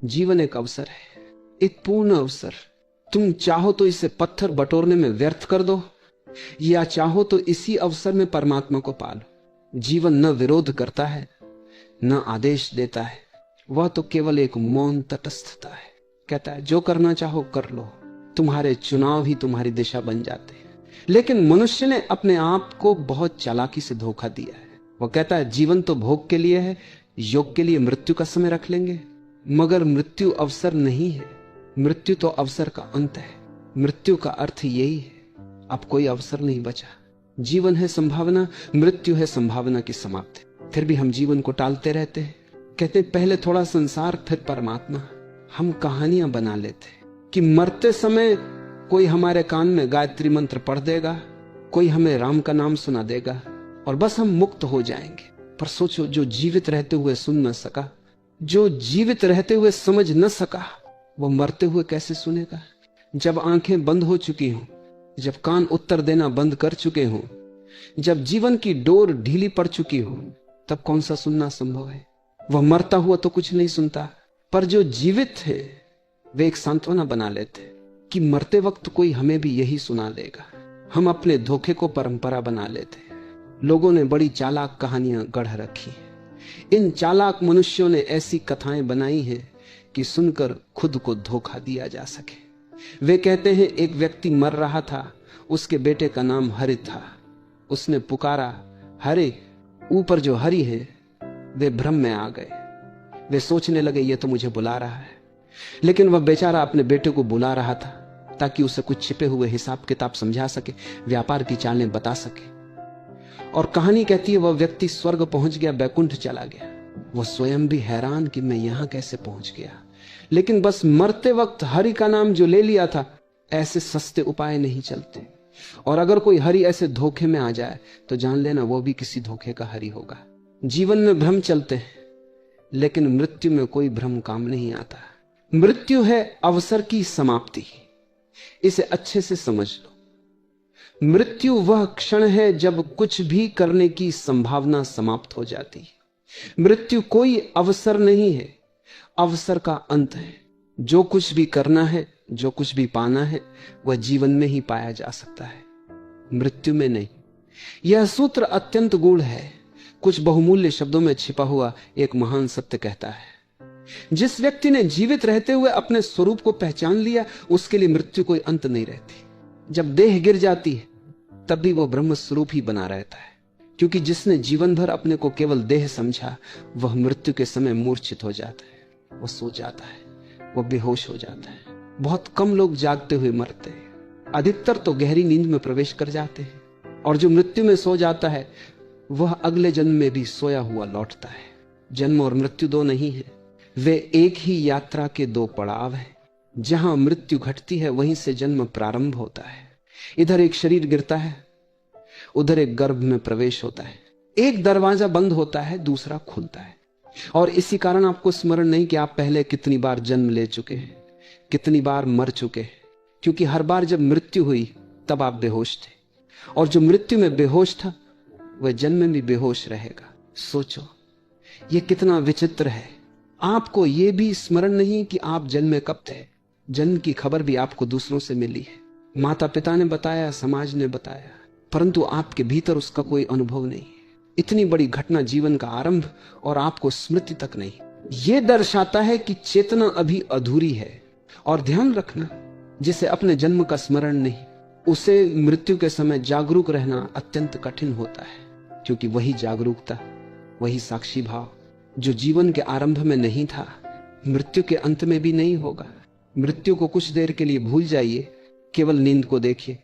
जीवन एक अवसर है, एक पूर्ण अवसर। तुम चाहो तो इसे पत्थर बटोरने में व्यर्थ कर दो, या चाहो तो इसी अवसर में परमात्मा को पालो। जीवन न विरोध करता है, न आदेश देता है, वह तो केवल एक मौन तटस्थता है। कहता है जो करना चाहो कर लो, तुम्हारे चुनाव ही तुम्हारी दिशा बन जाते हैं। लेकिन मनुष्य ने अपने आप को बहुत चालाकी से धोखा दिया है। वह कहता है जीवन तो भोग के लिए है, योग के लिए मृत्यु का समय रख लेंगे। मगर मृत्यु अवसर नहीं है, मृत्यु तो अवसर का अंत है। मृत्यु का अर्थ यही है, अब कोई अवसर नहीं बचा। जीवन है संभावना, मृत्यु है संभावना की समाप्ति। फिर भी हम जीवन को टालते रहते हैं, कहते पहले थोड़ा संसार फिर परमात्मा। हम कहानियां बना लेते कि मरते समय कोई हमारे कान में गायत्री मंत्र पढ़ देगा, कोई हमें राम का नाम सुना देगा और बस हम मुक्त हो जाएंगे। पर सोचो, जो जीवित रहते हुए सुन न सका, जो जीवित रहते हुए समझ न सका, वो मरते हुए कैसे सुनेगा? जब आंखें बंद हो चुकी हों, जब कान उत्तर देना बंद कर चुके हों, जब जीवन की डोर ढीली पड़ चुकी हो, तब कौन सा सुनना संभव है? वह मरता हुआ तो कुछ नहीं सुनता, पर जो जीवित है वे एक सांत्वना बना लेते कि मरते वक्त कोई हमें भी यही सुना देगा। हम अपने धोखे को परंपरा बना लेते। लोगों ने बड़ी चालाक कहानियां गढ़ रखी हैं। इन चालाक मनुष्यों ने ऐसी कथाएं बनाई हैं कि सुनकर खुद को धोखा दिया जा सके। वे कहते हैं एक व्यक्ति मर रहा था, उसके बेटे का नाम हरि था। उसने पुकारा हरि, ऊपर जो हरि है। वे भ्रम में आ गए, वे सोचने लगे ये तो मुझे बुला रहा है। लेकिन वह बेचारा अपने बेटे को बुला रहा था ताकि उसे कुछ छिपे हुए हिसाब किताब समझा सके, व्यापार की चालें बता सके। और कहानी कहती है वह व्यक्ति स्वर्ग पहुंच गया, बैकुंठ चला गया। वह स्वयं भी हैरान कि मैं यहां कैसे पहुंच गया। लेकिन बस मरते वक्त हरि का नाम जो ले लिया था, ऐसे सस्ते उपाय नहीं चलते। और अगर कोई हरि ऐसे धोखे में आ जाए तो जान लेना वो भी किसी धोखे का हरि होगा। जीवन में भ्रम चलते हैं, लेकिन मृत्यु में कोई भ्रम काम नहीं आता। मृत्यु है अवसर की समाप्ति, इसे अच्छे से समझ लो। मृत्यु वह क्षण है जब कुछ भी करने की संभावना समाप्त हो जाती है। मृत्यु कोई अवसर नहीं है, अवसर का अंत है। जो कुछ भी करना है, जो कुछ भी पाना है, वह जीवन में ही पाया जा सकता है, मृत्यु में नहीं। यह सूत्र अत्यंत गूढ़ है, कुछ बहुमूल्य शब्दों में छिपा हुआ एक महान सत्य कहता है। जिस व्यक्ति ने जीवित रहते हुए अपने स्वरूप को पहचान लिया, उसके लिए मृत्यु कोई अंत नहीं रहती। जब देह गिर जाती है तब भी वह ब्रह्म स्वरूप ही बना रहता है, क्योंकि जिसने जीवन भर अपने को केवल देह समझा, वह मृत्यु के समय मूर्छित हो जाता है, वह सो जाता है, वह बेहोश हो जाता है। बहुत कम लोग जागते हुए मरते हैं, अधिकतर तो गहरी नींद में प्रवेश कर जाते हैं। और जो मृत्यु में सो जाता है वह अगले जन्म में भी सोया हुआ लौटता है। जन्म और मृत्यु दो नहीं है, वे एक ही यात्रा के दो पड़ाव हैं। जहां मृत्यु घटती है वहीं से जन्म प्रारंभ होता है। इधर एक शरीर गिरता है, उधर एक गर्भ में प्रवेश होता है। एक दरवाजा बंद होता है, दूसरा खुलता है। और इसी कारण आपको स्मरण नहीं कि आप पहले कितनी बार जन्म ले चुके हैं, कितनी बार मर चुके हैं, क्योंकि हर बार जब मृत्यु हुई तब आप बेहोश थे। और जो मृत्यु में बेहोश था वह जन्म में भी बेहोश रहेगा। सोचो ये कितना विचित्र है। आपको यह भी स्मरण नहीं कि आप जन्म में कब थे। जन्म की खबर भी आपको दूसरों से मिली है, माता पिता ने बताया, समाज ने बताया, परंतु आपके भीतर उसका कोई अनुभव नहीं। इतनी बड़ी घटना, जीवन का आरंभ, और आपको स्मृति तक नहीं। यह दर्शाता है कि चेतना अभी अधूरी है। और ध्यान रखना, जिसे अपने जन्म का स्मरण नहीं, उसे मृत्यु के समय जागरूक रहना अत्यंत कठिन होता है, क्योंकि वही जागरूकता, वही साक्षी भाव जो जीवन के आरंभ में नहीं था, मृत्यु के अंत में भी नहीं होगा। मृत्यु को कुछ देर के लिए भूल जाइए, केवल नींद को देखिए,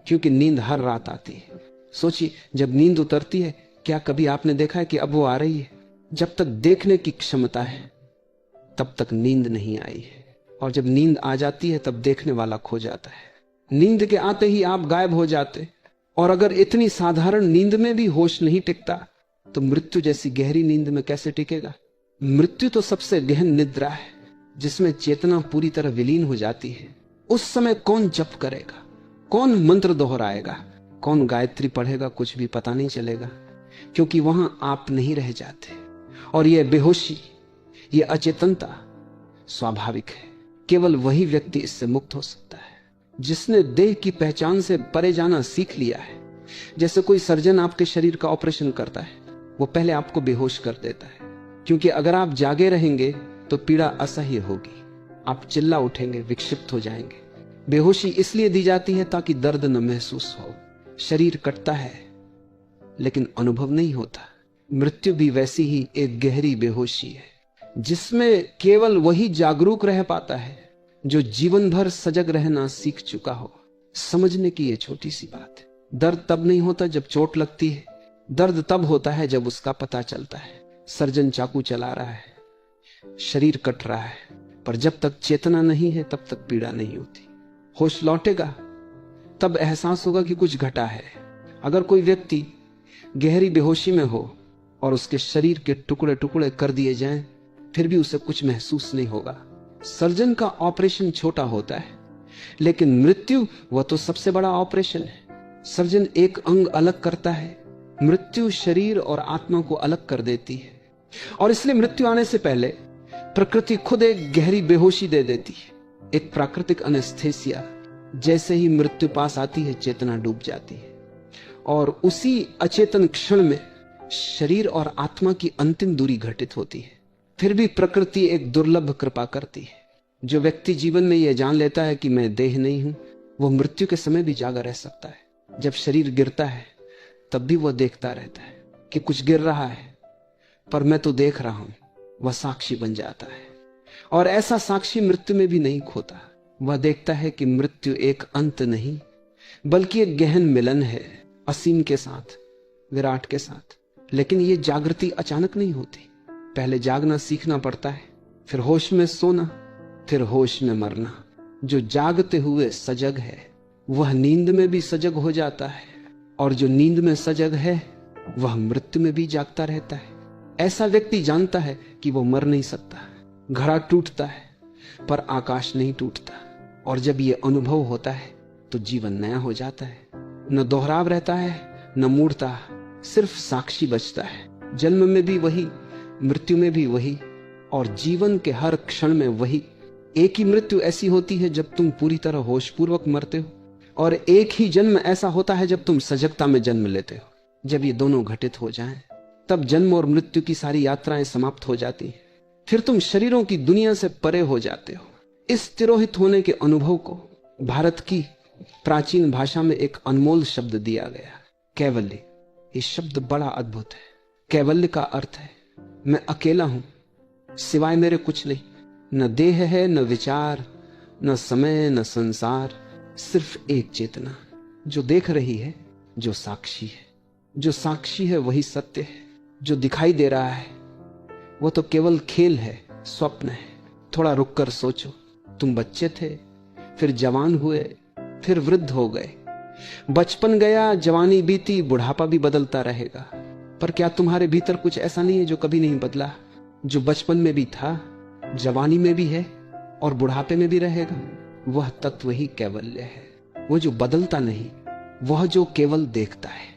क्योंकि नींद हर रात आती है। सोचिए, जब नींद उतरती है, क्या कभी आपने देखा है कि अब वो आ रही है? जब तक देखने की क्षमता है तब तक नींद नहीं आई है, और जब नींद आ जाती है तब देखने वाला खो जाता है। नींद के आते ही आप गायब हो जाते। और अगर इतनी साधारण नींद में भी होश नहीं टिकता, तो मृत्यु जैसी गहरी नींद में कैसे टिकेगा? मृत्यु तो सबसे गहन निद्रा है, जिसमें चेतना पूरी तरह विलीन हो जाती है। उस समय कौन जप करेगा, कौन मंत्र दोहराएगा, कौन गायत्री पढ़ेगा, कुछ भी पता नहीं चलेगा, क्योंकि वहां आप नहीं रह जाते। और यह बेहोशी, यह अचेतनता स्वाभाविक है। केवल वही व्यक्ति इससे मुक्त हो सकता है जिसने देह की पहचान से परे जाना सीख लिया है। जैसे कोई सर्जन आपके शरीर का ऑपरेशन करता है, वो पहले आपको बेहोश कर देता है, क्योंकि अगर आप जागे रहेंगे तो पीड़ा असह्य होगी, आप चिल्ला उठेंगे, विक्षिप्त हो जाएंगे। बेहोशी इसलिए दी जाती है ताकि दर्द न महसूस हो। शरीर कटता है लेकिन अनुभव नहीं होता। मृत्यु भी वैसी ही एक गहरी बेहोशी है जिसमें केवल वही जागरूक रह पाता है जो जीवन भर सजग रहना सीख चुका हो। समझने की ये छोटी सी बात है। दर्द तब नहीं होता जब चोट लगती है, दर्द तब होता है जब उसका पता चलता है। सर्जन चाकू चला रहा है, शरीर कट रहा है, पर जब तक चेतना नहीं है तब तक पीड़ा नहीं होती। होश लौटेगा तब एहसास होगा कि कुछ घटा है। अगर कोई व्यक्ति गहरी बेहोशी में हो और उसके शरीर के टुकड़े टुकड़े कर दिए जाएं, फिर भी उसे कुछ महसूस नहीं होगा। सर्जन का ऑपरेशन छोटा होता है, लेकिन मृत्यु वह तो सबसे बड़ा ऑपरेशन है। सर्जन एक अंग अलग करता है, मृत्यु शरीर और आत्मा को अलग कर देती है। और इसलिए मृत्यु आने से पहले प्रकृति खुद एक गहरी बेहोशी दे देती है, एक प्राकृतिक एनेस्थेसिया। जैसे ही मृत्यु पास आती है, चेतना डूब जाती है और उसी अचेतन क्षण में शरीर और आत्मा की अंतिम दूरी घटित होती है। फिर भी प्रकृति एक दुर्लभ कृपा करती है। जो व्यक्ति जीवन में यह जान लेता है कि मैं देह नहीं हूं, वह मृत्यु के समय भी जागा रह सकता है। जब शरीर गिरता है तब भी वह देखता रहता है कि कुछ गिर रहा है, पर मैं तो देख रहा हूं। वह साक्षी बन जाता है और ऐसा साक्षी मृत्यु में भी नहीं खोता। वह देखता है कि मृत्यु एक अंत नहीं बल्कि एक गहन मिलन है असीम के साथ, विराट के साथ। लेकिन यह जागृति अचानक नहीं होती। पहले जागना सीखना पड़ता है, फिर होश में सोना, फिर होश में मरना। जो जागते हुए सजग है वह नींद में भी सजग हो जाता है, और जो नींद में सजग है वह मृत्यु में भी जागता रहता है। ऐसा व्यक्ति जानता है कि वो मर नहीं सकता। घड़ा टूटता है पर आकाश नहीं टूटता, और जब ये अनुभव होता है तो जीवन नया हो जाता है। न दोहराव रहता है, न मूढ़ता, सिर्फ साक्षी बचता है। जन्म में भी वही, मृत्यु में भी वही, और जीवन के हर क्षण में वही। एक ही मृत्यु ऐसी होती है जब तुम पूरी तरह होशपूर्वक मरते हो, और एक ही जन्म ऐसा होता है जब तुम सजगता में जन्म लेते हो। जब ये दोनों घटित हो जाएं, तब जन्म और मृत्यु की सारी यात्राएं समाप्त हो जाती हैं। फिर तुम शरीरों की दुनिया से परे हो जाते हो। इस तिरोहित होने के अनुभव को भारत की प्राचीन भाषा में एक अनमोल शब्द दिया गया, कैवल्य। ये शब्द बड़ा अद्भुत है। कैवल्य का अर्थ है मैं अकेला हूं, सिवाय मेरे कुछ नहीं। न देह है, न विचार, न समय, न संसार, सिर्फ एक चेतना जो देख रही है, जो साक्षी है। जो साक्षी है वही सत्य है। जो दिखाई दे रहा है वो तो केवल खेल है, स्वप्न है। थोड़ा रुककर सोचो, तुम बच्चे थे, फिर जवान हुए, फिर वृद्ध हो गए। बचपन गया, जवानी बीती, बुढ़ापा भी बदलता रहेगा। पर क्या तुम्हारे भीतर कुछ ऐसा नहीं है जो कभी नहीं बदला? जो बचपन में भी था, जवानी में भी है और बुढ़ापे में भी रहेगा। वह तत्व ही कैवल्य है। वो जो बदलता नहीं, वह जो केवल देखता है।